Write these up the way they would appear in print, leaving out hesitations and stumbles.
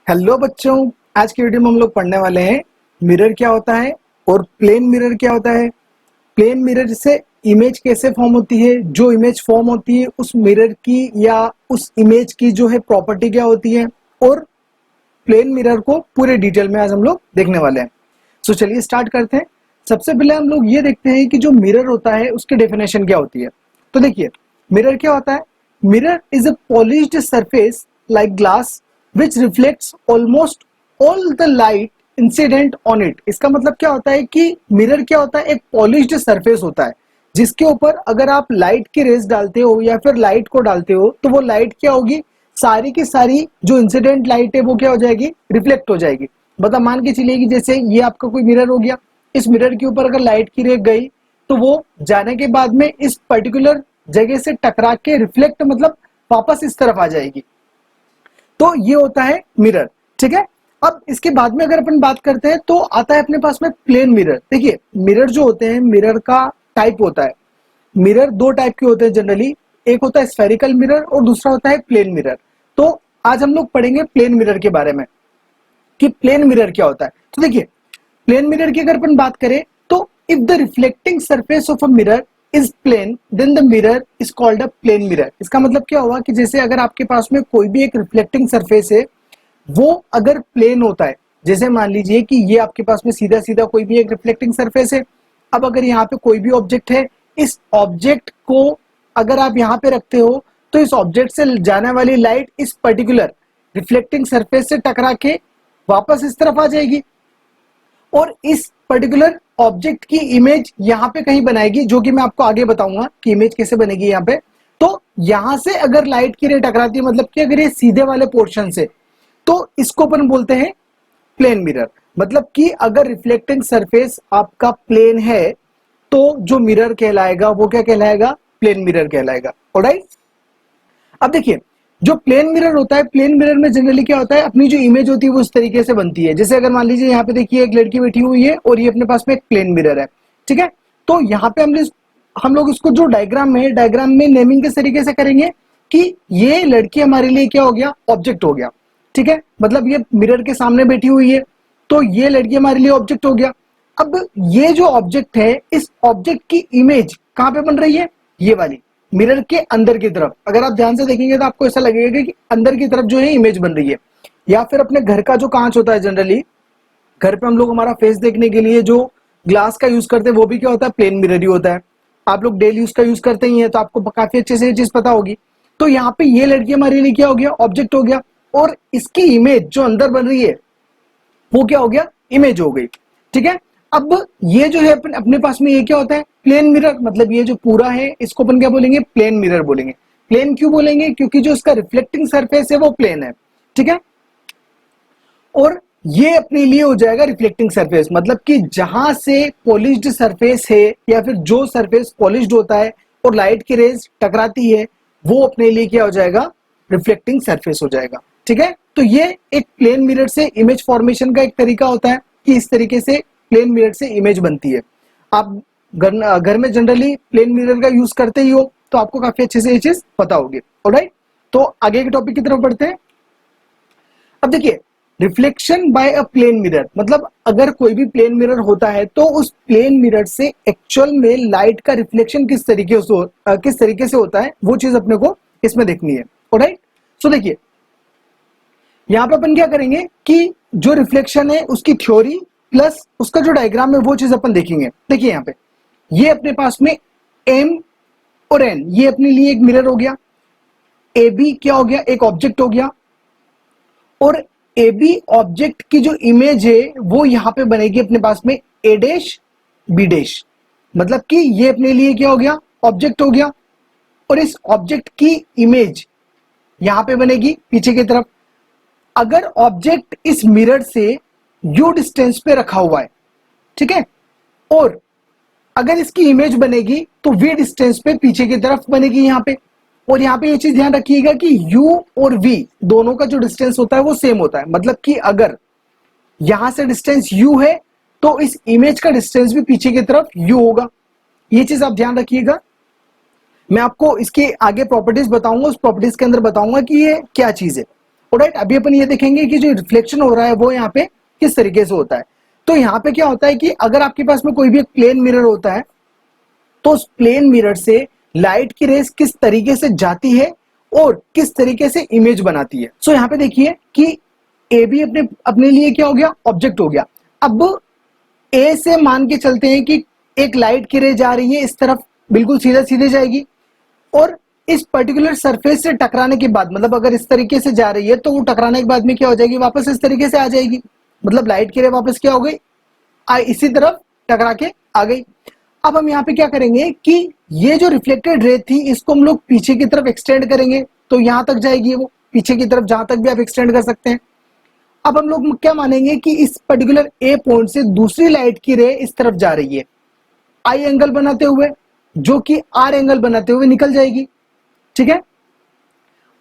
Hello बच्चों, आज की वीडियो में हम लोग पढ़ने वाले हैं मिरर क्या होता है और प्लेन मिरर क्या होता है। प्लेन मिरर से इमेज कैसे फॉर्म होती है, जो इमेज फॉर्म होती है उस मिरर की या उस इमेज की जो है प्रॉपर्टी क्या होती है, और प्लेन मिरर को पूरे डिटेल में आज हम लोग देखने वाले हैं। सो चलिए स्टार्ट करते हैं। सबसे पहले हम लोग ये देखते हैं कि जो मिरर होता है उसकी डेफिनेशन क्या होती है। तो देखिए, मिरर क्या होता है। Mirror is a polished surface like glass which reflects almost all the light incident on it. इसका मतलब क्या होता है कि मिरर क्या होता है, एक पॉलिश्ड सरफेस होता है जिसके ऊपर अगर आप लाइट की रेस डालते हो या फिर लाइट को डालते हो तो वो लाइट क्या होगी, सारी की सारी जो इंसिडेंट लाइट है वो क्या हो जाएगी, रिफ्लेक्ट हो जाएगी। मतलब मान के चलिए कि जैसे ये आपका कोई मिरर हो गया, इस मिरर के ऊपर अगर लाइट की रे गई तो वो जाने के बाद में इस पर्टिकुलर जगह से टकरा के रिफ्लेक्ट मतलब वापस इस तरफ आ जाएगी। तो ये होता है मिरर, ठीक है। अब इसके बाद में अगर अपन बात करते हैं तो आता है अपने पास में प्लेन मिरर। देखिए, मिरर जो होते हैं, मिरर का टाइप होता है। मिरर दो टाइप के होते हैं जनरली, एक होता है स्फेरिकल मिरर और दूसरा होता है प्लेन मिरर। तो आज हम लोग पढ़ेंगे प्लेन मिरर के बारे में कि प्लेन मिरर क्या होता है। तो देखिए, प्लेन मिरर की अगर अपन बात करें तो if the reflecting surface of a mirror is plane then the mirror is called a plane mirror. इसका मतलब क्या हुआ कि जैसे अगर आपके पास में कोई भी एक रिफ्लेक्टिंग सरफेस है, वो अगर प्लेन होता है, जैसे मान लीजिए कि ये आपके पास में सीधा सीधा कोई भी एक रिफ्लेक्टिंग सरफेस है। अब अगर यहाँ पे कोई भी ऑब्जेक्ट है, इस ऑब्जेक्ट को अगर आप यहाँ पे रखते हो तो इस ऑब्जेक्ट से जाने वाली लाइट इस पर्टिकुलर रिफ्लेक्टिंग सरफेस से टकरा के वापस इस तरफ आ जाएगी और इस पर्टिकुलर ऑब्जेक्ट की इमेज यहाँ पे कहीं बनाएगी, जो कि मैं आपको आगे बताऊंगा कि इमेज कैसे बनेगी यहाँ पे। तो यहां से अगर लाइट की रे टकराती है, मतलब कि अगर ये सीधे वाले पोर्शन से, तो इसको अपन बोलते हैं प्लेन मिरर। मतलब कि अगर रिफ्लेक्टिंग सरफेस आपका प्लेन है तो जो मिरर कहलाएगा वो क्या कहलाएगा, प्लेन मिरर कहलाएगा। ऑलराइट। अब देखिए, जो प्लेन मिरर होता है, प्लेन मिरर में जनरली क्या होता है, अपनी जो इमेज होती है वो इस तरीके से बनती है। जैसे अगर मान लीजिए यहाँ पे देखिए एक लड़की बैठी हुई है और ये अपने पास में एक प्लेन मिरर है, ठीक है। तो यहाँ पे हम लोग इसको जो डायग्राम है, डायग्राम में नेमिंग किस तरीके से करेंगे कि ये लड़की हमारे लिए क्या हो गया, ऑब्जेक्ट हो गया, ठीक है। मतलब ये मिरर के सामने बैठी हुई है तो ये लड़की हमारे लिए ऑब्जेक्ट हो गया। अब ये जो ऑब्जेक्ट है, इस ऑब्जेक्ट की इमेज कहां पे बन रही है, ये वाली मिरर के अंदर की तरफ। अगर आप ध्यान से देखेंगे तो आपको ऐसा लगेगा कि अंदर की तरफ जो है इमेज बन रही है। या फिर अपने घर का जो कांच होता है, जनरली घर पे हम लोग हमारा फेस देखने के लिए जो ग्लास का यूज करते हैं वो भी क्या होता है, प्लेन मिरर ही होता है। आप लोग डेली यूज का यूज करते ही है तो आपको काफी अच्छे से ये चीज पता होगी। तो यहाँ पे ये लड़की हमारे लिए क्या हो गया, ऑब्जेक्ट हो गया, और इसकी इमेज जो अंदर बन रही है वो क्या हो गया, इमेज हो गई, ठीक है। अब ये जो है अपने पास में ये क्या होता है, प्लेन मिरर। मतलब ये जो पूरा है इसको अपन क्या बोलेंगे, प्लेन मिरर बोलेंगे। प्लेन क्यों बोलेंगे, क्योंकि जो इसका रिफ्लेक्टिंग सरफेस है वो प्लेन है, ठीक है। और ये अपने लिए हो जाएगा रिफ्लेक्टिंग सरफेस। मतलब कि जहां से पॉलिश्ड सरफेस है या फिर जो सरफेस पॉलिश्ड होता है और लाइट की रेज टकराती है, वो अपने लिए क्या हो जाएगा, रिफ्लेक्टिंग सरफेस हो जाएगा, ठीक है। तो ये एक प्लेन मिरर से इमेज फॉर्मेशन का एक तरीका होता है कि इस तरीके से प्लेन मिरर से इमेज बनती है। आप घर में जनरली प्लेन मिरर का यूज करते ही हो तो आपको काफी अच्छे से ये चीज पता होगी। ऑलराइट, तो आगे के टॉपिक की तरफ बढ़ते हैं। अब देखिए, reflection by a plane mirror, मतलब अगर कोई भी प्लेन मिरर होता है तो उस प्लेन मिरर से एक्चुअल में लाइट का रिफ्लेक्शन किस तरीके से होता है, वो चीज अपने को इसमें देखनी है। ऑलराइट, सो देखिए यहां पे अपन क्या करेंगे कि जो रिफ्लेक्शन है उसकी थ्योरी प्लस उसका जो डायग्राम है वो चीज अपन देखेंगे। देखिए यहाँ पे ये अपने पास में एम और एन, ये अपने लिए एक मिरर हो गया। ए बी क्या हो गया, एक ऑब्जेक्ट हो गया, और ए बी ऑब्जेक्ट की जो इमेज है वो यहां पे बनेगी अपने पास में ए डैश बी डैश। मतलब कि ये अपने लिए क्या हो गया, ऑब्जेक्ट हो गया, और इस ऑब्जेक्ट की इमेज यहां पे बनेगी पीछे की तरफ। अगर ऑब्जेक्ट इस मिरर से यू डिस्टेंस पे रखा हुआ है, ठीक है, और अगर इसकी इमेज बनेगी तो वी डिस्टेंस पे पीछे की तरफ बनेगी यहां पे। और यहां पे ये चीज ध्यान रखिएगा कि u और v दोनों का जो डिस्टेंस होता है वो सेम होता है। मतलब कि अगर यहां से डिस्टेंस u है तो इस इमेज का डिस्टेंस भी पीछे की तरफ u होगा। ये चीज आप ध्यान रखिएगा। मैं आपको इसके आगे प्रॉपर्टीज बताऊंगा, उस प्रॉपर्टीज के अंदर बताऊंगा कि ये क्या चीज है। ऑलराइट, अभी अपन ये देखेंगे कि जो रिफ्लेक्शन हो रहा है वो यहाँ पे किस तरीके से होता है। तो यहाँ पे क्या होता है कि अगर आपके पास में कोई भी एक प्लेन मिरर होता है तो उस प्लेन मिरर से लाइट की रेस किस तरीके से जाती है और किस तरीके से इमेज बनाती है। सो यहाँ पे देखिए कि ए भी अपने अपने लिए क्या हो गया, ऑब्जेक्ट हो गया। अब ए से मान के चलते हैं कि एक लाइट की रे जा रही है इस तरफ, बिल्कुल सीधा सीधे जाएगी, और इस पर्टिकुलर सरफेस से टकराने के बाद, मतलब अगर इस तरीके से जा रही है तो वो टकराने के बाद में क्या हो जाएगी, वापस इस तरीके से आ जाएगी। मतलब लाइट की रे वापस क्या हो गई, इसी तरफ टकरा के आ गई। अब हम यहाँ पे क्या करेंगे कि ये जो रिफ्लेक्टेड रे थी इसको हम लोग पीछे की तरफ एक्सटेंड करेंगे, तो यहां तक जाएगी वो पीछे की तरफ, जहां तक भी आप एक्सटेंड कर सकते हैं। अब हम लोग क्या मानेंगे कि इस पर्टिकुलर ए पॉइंट से दूसरी लाइट की रे इस तरफ जा रही है आई एंगल बनाते हुए, जो कि आर एंगल बनाते हुए निकल जाएगी। ठीक है,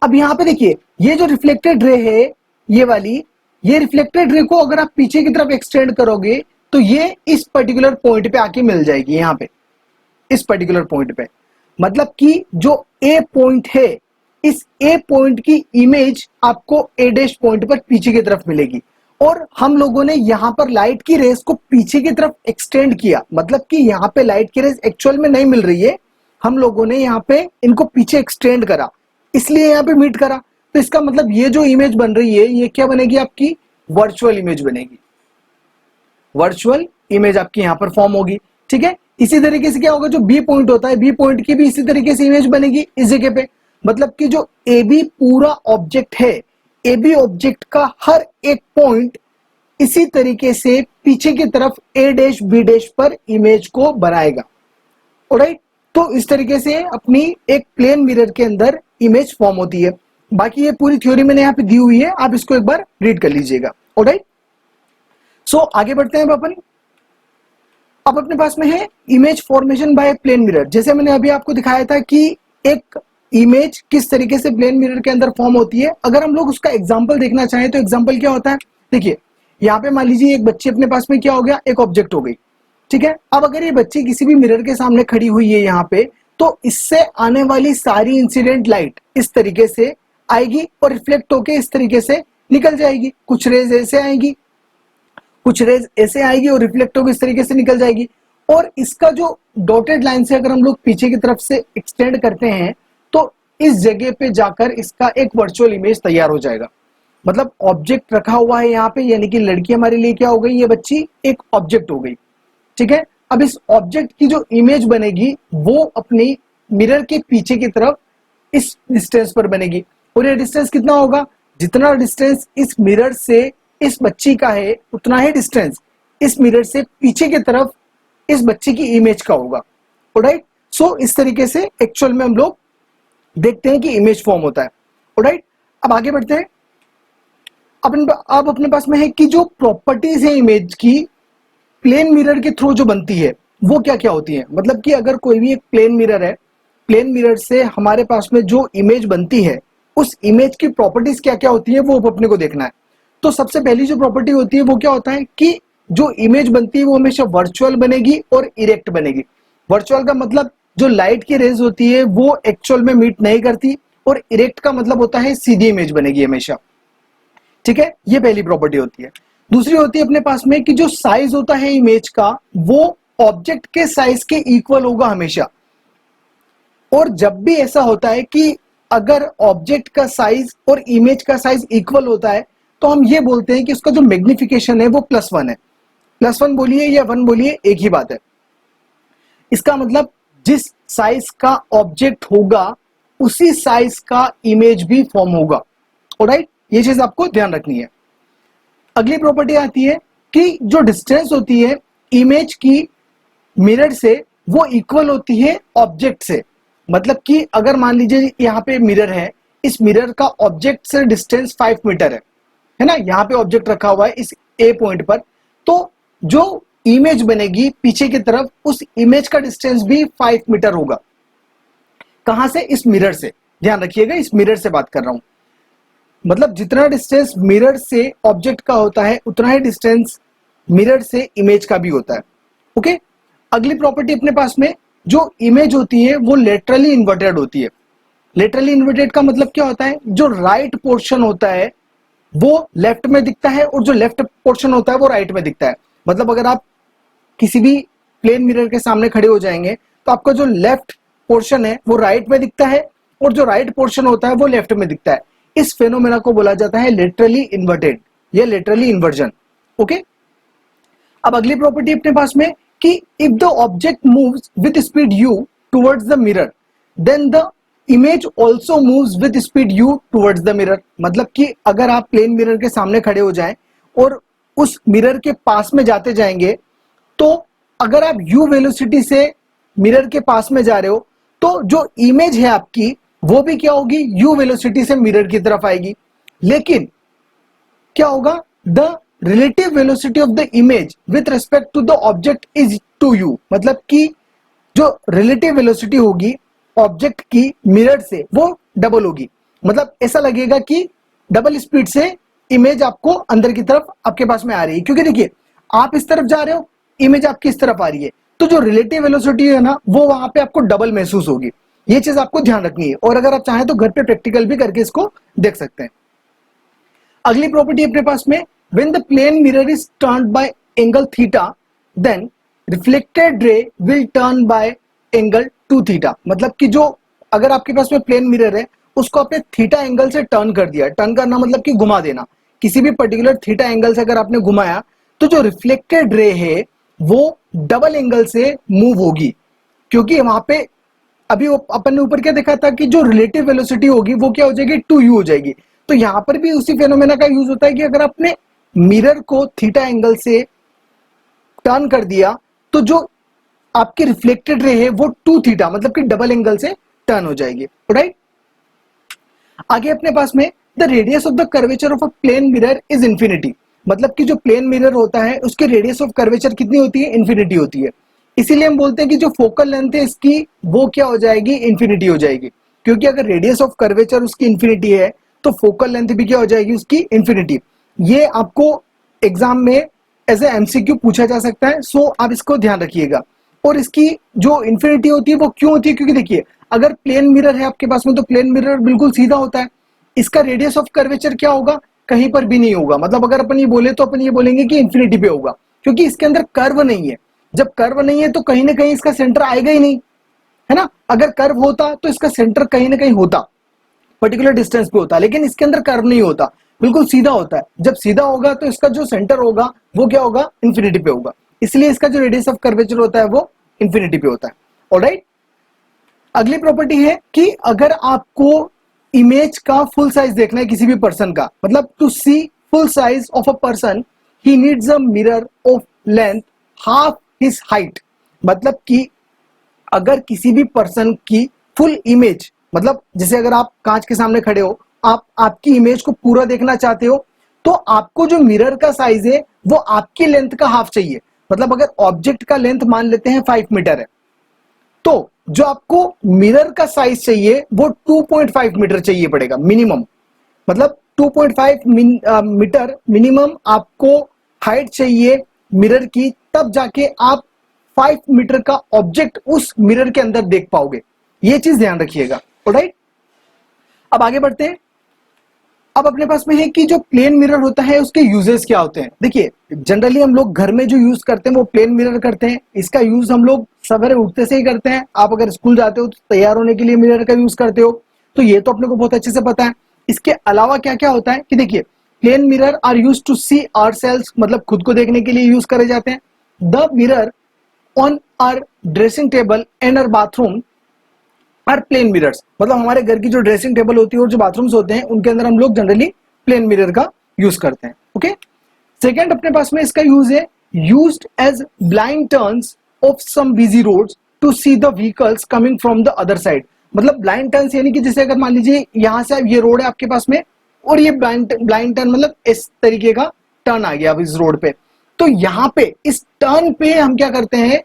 अब यहां पे देखिए ये जो रिफ्लेक्टेड रे है ये वाली, ये रिफ्लेक्टेड रे को अगर आप पीछे की तरफ एक्सटेंड करोगे तो ये इस पर्टिकुलर पॉइंट पे आके मिल जाएगी, यहां पे इस पर्टिकुलर पॉइंट पे। मतलब कि जो ए पॉइंट है, इस ए पॉइंट की इमेज आपको ए डैश पॉइंट पर पीछे की तरफ मिलेगी। और हम लोगों ने यहां पर लाइट की रेस को पीछे की तरफ एक्सटेंड किया, मतलब कि यहां पे लाइट की रेस एक्चुअल में नहीं मिल रही है, हम लोगों ने यहां पे इनको पीछे एक्सटेंड करा, इसलिए यहां पे मीट करा। तो इसका मतलब ये जो इमेज बन रही है ये क्या बनेगी, आपकी वर्चुअल इमेज बनेगी, वर्चुअल इमेज आपकी यहां पर फॉर्म होगी। ठीक है, इसी तरीके से क्या होगा, जो बी पॉइंट होता है, बी पॉइंट की भी इसी तरीके से इमेज बनेगी इस जगह पे। मतलब कि जो ए बी पूरा ऑब्जेक्ट है, ए बी ऑब्जेक्ट का हर एक पॉइंट इसी तरीके से पीछे की तरफ ए डैश बी डैश पर इमेज को बनाएगा। ऑलराइट, तो इस तरीके से अपनी एक प्लेन मिरर के अंदर इमेज फॉर्म होती है। बाकी ये पूरी थ्योरी मैंने यहाँ पे दी हुई है, आप इसको एक बार रीड कर लीजिएगा। ऑलराइट, सो आगे बढ़ते हैं अपन। अब अपने पास में है image formation by plane mirror. जैसे मैंने अभी आपको दिखाया था कि एक इमेज किस तरीके से प्लेन मिरर के अंदर फॉर्म होती है। अगर हम लोग उसका एग्जांपल देखना चाहें तो एग्जांपल क्या होता है, देखिए यहाँ पे मान लीजिए एक बच्ची अपने पास में क्या हो गया, एक ऑब्जेक्ट हो गई। ठीक है, अब अगर ये बच्ची किसी भी मिरर के सामने खड़ी हुई है यहाँ पे, तो इससे आने वाली सारी इंसिडेंट लाइट इस तरीके से आएगी और रिफ्लेक्ट होके इस तरीके से निकल जाएगी। कुछ रेज ऐसे आएगी, कुछ रेज ऐसे आएगी और रिफ्लेक्ट होकर इस तरीके से निकल जाएगी। और इसका जो डॉटेड लाइन से अगर हम लोग पीछे की तरफ से एक्सटेंड करते हैं तो इस जगह पे जाकर इसका एक वर्चुअल इमेज तैयार हो जाएगा। मतलब ऑब्जेक्ट रखा हुआ है यहाँ पे, यानी कि लड़की हमारे लिए क्या हो गई, ये बच्ची एक ऑब्जेक्ट हो गई। ठीक है, अब इस ऑब्जेक्ट की जो इमेज बनेगी वो अपनी मिरर के पीछे की तरफ इस डिस्टेंस पर बनेगी। और ये डिस्टेंस कितना होगा, जितना डिस्टेंस इस मिरर से इस बच्ची का है उतना ही डिस्टेंस इस मिरर से पीछे की तरफ इस बच्ची की इमेज का होगा। ऑलराइट, सो इस तरीके से एक्चुअल में हम लोग देखते हैं कि इमेज फॉर्म होता है। ऑलराइट, अब आगे बढ़ते हैं। अब अपने पास में है कि जो प्रॉपर्टीज है इमेज की प्लेन मिरर के थ्रू जो बनती है वो क्या क्या होती है। मतलब कि अगर कोई भी एक प्लेन मिरर है, प्लेन मिरर से हमारे पास में जो इमेज बनती है उस इमेज की प्रॉपर्टीज क्या क्या होती है वो अपने को देखना है। तो सबसे पहली जो प्रॉपर्टी होती है वो क्या होता है कि जो इमेज बनती है वो हमेशा वर्चुअल बनेगी और इरेक्ट बनेगी। वर्चुअल का मतलब जो लाइट की रेज होती है वो एक्चुअल में मीट नहीं करती, और इरेक्ट का मतलब होता है सीधी इमेज बनेगी हमेशा। ठीक है, ये पहली प्रॉपर्टी होती है। दूसरी होती है अपने पास में कि जो साइज होता है इमेज का वो ऑब्जेक्ट के साइज के इक्वल होगा हमेशा। और जब भी ऐसा होता है कि अगर ऑब्जेक्ट का साइज और इमेज का साइज इक्वल होता है तो हम ये बोलते हैं कि उसका जो मैग्निफिकेशन है वो +1 है। +1 बोलिए या 1 बोलिए, एक ही बात है। इसका मतलब जिस साइज का ऑब्जेक्ट होगा उसी साइज का इमेज भी फॉर्म होगा। ऑलराइट, ये चीज आपको ध्यान रखनी है। अगली प्रॉपर्टी आती है कि जो डिस्टेंस होती है इमेज की मिरर से वो इक्वल होती है ऑब्जेक्ट से। मतलब कि अगर मान लीजिए यहाँ पे मिरर है, इस मिरर का ऑब्जेक्ट से डिस्टेंस 5 मीटर है ना, यहाँ पे ऑब्जेक्ट रखा हुआ है इस ए पॉइंट पर, तो जो इमेज बनेगी पीछे की तरफ उस इमेज का डिस्टेंस भी 5 मीटर होगा। कहां से, इस मिरर से। ध्यान रखिएगा, इस मिरर से बात कर रहा हूं। मतलब जितना डिस्टेंस मिरर से ऑब्जेक्ट का होता है उतना ही डिस्टेंस मिरर से इमेज का भी होता है। ओके, अगली प्रॉपर्टी अपने पास में जो इमेज होती है वो लेटरली इन्वर्टेड होती है। लेटरली इन्वर्टेड का मतलब क्या होता है, जो राइट पोर्शन होता है वो लेफ्ट में दिखता है और जो लेफ्ट पोर्शन होता है वो राइट में दिखता है। मतलब अगर आप किसी भी प्लेन मिरर के सामने खड़े हो जाएंगे तो आपका जो लेफ्ट पोर्शन है वो राइट में दिखता है और जो राइट पोर्शन होता है वो लेफ्ट में दिखता है। इस फेनोमेना को बोला जाता है लेटरली इन्वर्टेड या लेटरली इन्वर्जन। ओके, अब अगली प्रॉपर्टी अपने पास में कि if the object moves with speed u towards the mirror then the image also moves with speed u towards the mirror. मतलब कि अगर आप प्लेन मिरर के सामने खड़े हो जाएं और उस मिरर के पास में जाते जाएंगे तो अगर आप u वेलोसिटी से मिरर के पास में जा रहे हो तो जो इमेज है आपकी वो भी क्या होगी, u वेलोसिटी से मिरर की तरफ आएगी। लेकिन क्या होगा, the relative velocity of the image with respect to the object is two u. मतलब कि जो रिलेटिव वेलोसिटी होगी ऑब्जेक्ट की मिरर से वो डबल होगी। मतलब ऐसा लगेगा कि डबल स्पीड से इमेज आपको अंदर की तरफ आपके पास में आ रही है, क्योंकि देखिए आप इस तरफ जा रहे हो, इमेज आपकी इस तरफ आ रही है, तो जो रिलेटिव वेलोसिटी है ना वो वहां पे आपको डबल महसूस होगी। ये चीज आपको ध्यान रखनी है और अगर आप चाहें तो घर पे प्रैक्टिकल भी करके इसको देख सकते हैं। अगली प्रॉपर्टी अपने पास में when the plane mirror is turned by angle theta then reflected ray will turn by angle 2 theta। मतलब कि जो अगर आपके पास में प्लेन मिरर है उसको आपने थीटा एंगल से टर्न कर दिया। टर्न करना मतलब कि घुमा देना, किसी भी पर्टिकुलर थीटा एंगल से अगर आपने घुमाया तो जो रिफ्लेक्टेड रे है वो डबल एंगल से मूव होगी, क्योंकि वहां पे अभी अपन ने ऊपर क्या देखा था कि जो रिलेटिव वेलोसिटी होगी वो क्या हो जाएगी, 2u हो जाएगी। तो यहां पर भी उसी फेनोमेना का यूज होता है कि अगर आपने मिरर को थीटा एंगल से टर्न कर दिया तो जो आपकी रिफ्लेक्टेड रे है वो 2 थीटा मतलब कि डबल एंगल से टर्न हो जाएगी। राइट, आगे अपने पास में the radius of the curvature of a plane mirror is infinity. मतलब कि जो प्लेन मिरर होता है उसकी रेडियस ऑफ कर्वेचर कितनी होती है, इंफिनिटी होती है। इसीलिए हम बोलते हैं कि जो फोकल लेंथ है इसकी वो क्या हो जाएगी, इंफिनिटी हो जाएगी। क्योंकि अगर रेडियस ऑफ कर्वेचर उसकी इंफिनिटी है तो फोकल लेंथ भी क्या हो जाएगी, उसकी इंफिनिटी। ये आपको एग्जाम में एज ए एमसीक्यू पूछा जा सकता है, सो आप इसको ध्यान रखिएगा। और इसकी जो इंफिनिटी होती है वो क्यों होती है, क्योंकि देखिए अगर प्लेन मिरर है आपके पास में तो प्लेन मिरर बिल्कुल सीधा होता है, इसका रेडियस ऑफ कर्वेचर क्या होगा, कहीं पर भी नहीं होगा। मतलब अगर अपन ये बोले तो अपन ये बोलेंगे कि इंफिनिटी पे होगा, क्योंकि इसके अंदर कर्व नहीं है। जब कर्व नहीं है तो कहीं ना कहीं इसका सेंटर आएगा ही नहीं, है ना। अगर कर्व होता तो इसका सेंटर कहीं ना कहीं होता, पर्टिकुलर डिस्टेंस पे होता, लेकिन इसके अंदर कर्व नहीं होता, बिल्कुल सीधा होता है। जब सीधा होगा तो इसका जो सेंटर होगा वो क्या होगा, इंफिनिटी पे होगा। इसलिए इसका जो रेडियस ऑफ कर्वेचर होता है वो इंफिनिटी पे होता है। ऑलराइट, अगली प्रॉपर्टी है कि अगर आपको इमेज का फुल साइज देखना है किसी भी पर्सन का, मतलब to see full size of a person ही needs a mirror of length half his height. मतलब कि अगर किसी भी पर्सन की फुल इमेज, मतलब जैसे अगर आप कांच के सामने खड़े हो, आप आपकी इमेज को पूरा देखना चाहते हो तो आपको जो मिरर का साइज है वो आपकी लेंथ का हाफ चाहिए। मतलब अगर ऑब्जेक्ट का लेंथ मान लेते हैं 5 मीटर है तो जो आपको मिरर का साइज चाहिए वो 2.5 मीटर चाहिए पड़ेगा मिनिमम। मतलब 2.5 मीटर मिनिमम आपको हाइट चाहिए मिरर की, तब जाके आप 5 मीटर का ऑब्जेक्ट उस मिरर के अंदर देख पाओगे। ये चीज ध्यान रखिएगा। ऑलराइट, अब आगे बढ़ते हैं। अब अपने पास में है कि जो प्लेन मिरर होता है उसके यूजेस क्या होते हैं। देखिए जनरली हम लोग घर में जो यूज करते हैं वो प्लेन मिरर करते हैं। इसका यूज हम लोग सवेरे उठते से ही करते हैं। आप अगर स्कूल जाते हो तो तैयार होने के लिए मिरर का यूज करते हो, तो ये तो अपने को बहुत अच्छे से पता है। इसके अलावा क्या क्या होता है कि देखिए plane mirror are use to see ourselves, मतलब खुद को देखने के लिए यूज करे जाते हैं। The mirror on our dressing table and our bathroom are plane mirrors. मतलब हमारे घर की जो ड्रेसिंग टेबल होती है और जो बाथरूम्स होते हैं उनके अंदर हम लोग जनरली प्लेन मिरर का यूज करते हैं। ओके, सेकंड अपने पास में इसका यूज है used as blind turns of some busy roads to see the vehicles coming from the other side. मतलब ब्लाइंड टर्न्स यानी कि जैसे अगर मान लीजिए यहां से ये रोड है आपके पास में और ये ब्लाइंड टर्न मतलब इस तरीके का टर्न आ गया अब इस रोड पे, तो यहाँ पे इस टर्न पे हम क्या करते हैं,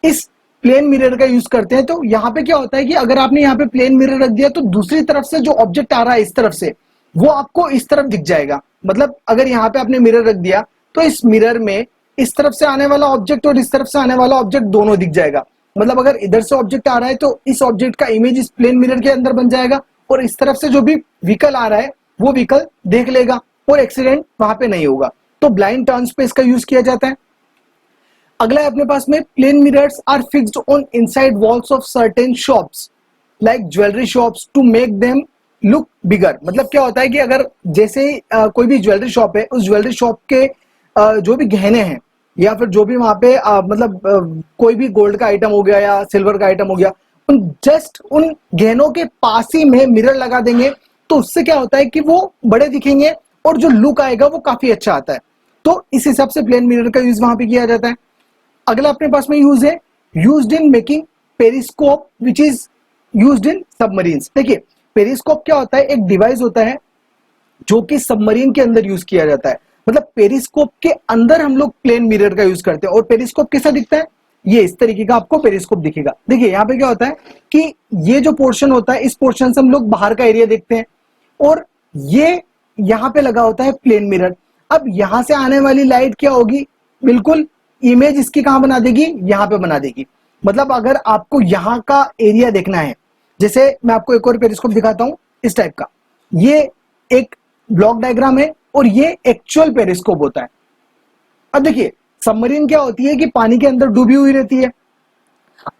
इस प्लेन मिरर का यूज करते हैं। तो यहाँ पे क्या होता है कि अगर आपने यहाँ पे प्लेन मिरर रख दिया तो दूसरी तरफ से जो ऑब्जेक्ट आ रहा है इस तरफ से वो आपको इस तरफ दिख जाएगा। मतलब अगर यहाँ पे आपने मिरर रख दिया तो इस मिरर में इस तरफ से आने वाला ऑब्जेक्ट और इस तरफ से आने वाला ऑब्जेक्ट दोनों दिख जाएगा। मतलब अगर इधर से ऑब्जेक्ट आ रहा है तो इस ऑब्जेक्ट का इमेज इस प्लेन मिरर के अंदर बन जाएगा और इस तरफ से जो भी व्हीकल आ रहा है वो व्हीकल देख लेगा। और एक्सीडेंट वहां पे नहीं होगा। तो ब्लाइंड टर्न्स पे इसका यूज किया जाता है। अगला है अपने पास में plane mirrors are fixed on inside walls of certain shops like jewellery shops to make them look bigger. मतलब क्या होता है कि अगर जैसे कोई भी ज्वेलरी शॉप है, उस ज्वेलरी शॉप के जो भी गहने हैं या फिर जो भी वहां पे कोई भी गोल्ड का आइटम हो गया या सिल्वर का आइटम हो गया, उन गहनों के पास ही में मिरर लगा देंगे, तो उससे क्या होता है कि वो बड़े दिखेंगे और जो लुक आएगा वो काफी अच्छा आता है। तो इस हिसाब से प्लेन मिरर का यूज वहां पे किया जाता है। अगला अपने पास में यूज है used in making periscope which is used in submarines. देखिए पेरिस्कोप क्या होता है, एक डिवाइस होता है जो कि सबमरीन के अंदर यूज किया जाता है। मतलब पेरिस्कोप के अंदर हम लोग प्लेन मिरर का यूज करते हैं। और पेरिस्कोप कैसा दिखता है, ये इस तरीके का आपको पेरिस्कोप दिखेगा। देखिए यहाँ पे क्या होता है कि ये जो पोर्शन होता है, इस पोर्शन से हम लोग बाहर का एरिया देखते हैं और ये यहाँ पे लगा होता है प्लेन मिरर। अब यहां से आने वाली लाइट क्या होगी, बिल्कुल इमेज इसकी कहां बना देगी, यहां पे बना देगी। मतलब अगर आपको यहाँ का एरिया देखना है, जैसे मैं आपको एक और पेरिस्कोप दिखाता हूं इस टाइप का, ये एक ब्लॉक डायग्राम है और ये एक्चुअल पेरिस्कोप होता है। अब देखिए सबमरीन क्या होती है कि पानी के अंदर डूबी हुई रहती है।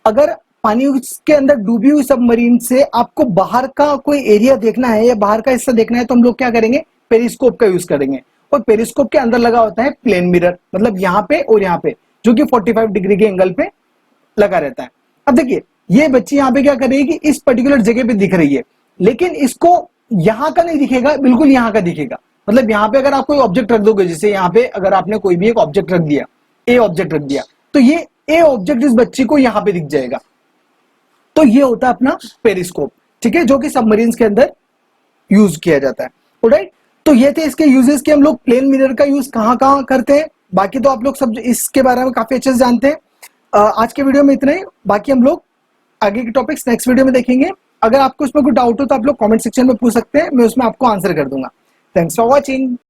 अगर पानी के अंदर डूबी हुई सबमरीन से आपको बाहर का कोई एरिया देखना है या बाहर का हिस्सा देखना है, तो हम लोग क्या करेंगे, पेरिस्कोप का यूज करेंगे। और पेरिस्कोप के अंदर लगा होता है प्लेन मिरर, मतलब यहाँ पे और यहाँ पे, जो कि 45 डिग्री के एंगल पे लगा रहता है। अब देखिए ये बच्ची यहाँ पे क्या कर रही है कि इस पर्टिकुलर जगह पे दिख रही है, लेकिन इसको यहाँ का नहीं दिखेगा, बिल्कुल यहाँ का दिखेगा। मतलब यहाँ पे अगर आप कोई ऑब्जेक्ट रख दोगे, जैसे यहाँ पे अगर आपने कोई भी एक ऑब्जेक्ट रख दिया, ए ऑब्जेक्ट रख दिया, तो ये ए ऑब्जेक्ट इस बच्ची को यहाँ पे दिख जाएगा। तो ये होता है अपना पेरिस्कोप, ठीक है, जो कि सबमरीन्स के अंदर यूज किया जाता है। ऑलराइट, तो ये थे इसके यूजेस कि हम लोग प्लेन मिरर का यूज कहाँ कहाँ करते हैं। बाकी तो आप लोग सब इसके बारे में काफी अच्छे से जानते हैं। आज के वीडियो में इतना ही, बाकी हम लोग आगे के टॉपिक्स नेक्स्ट वीडियो में देखेंगे। अगर आपको इसमें कोई डाउट हो तो आप लोग कमेंट सेक्शन में पूछ सकते हैं, मैं उसमें आपको आंसर कर दूंगा। Thanks for watching.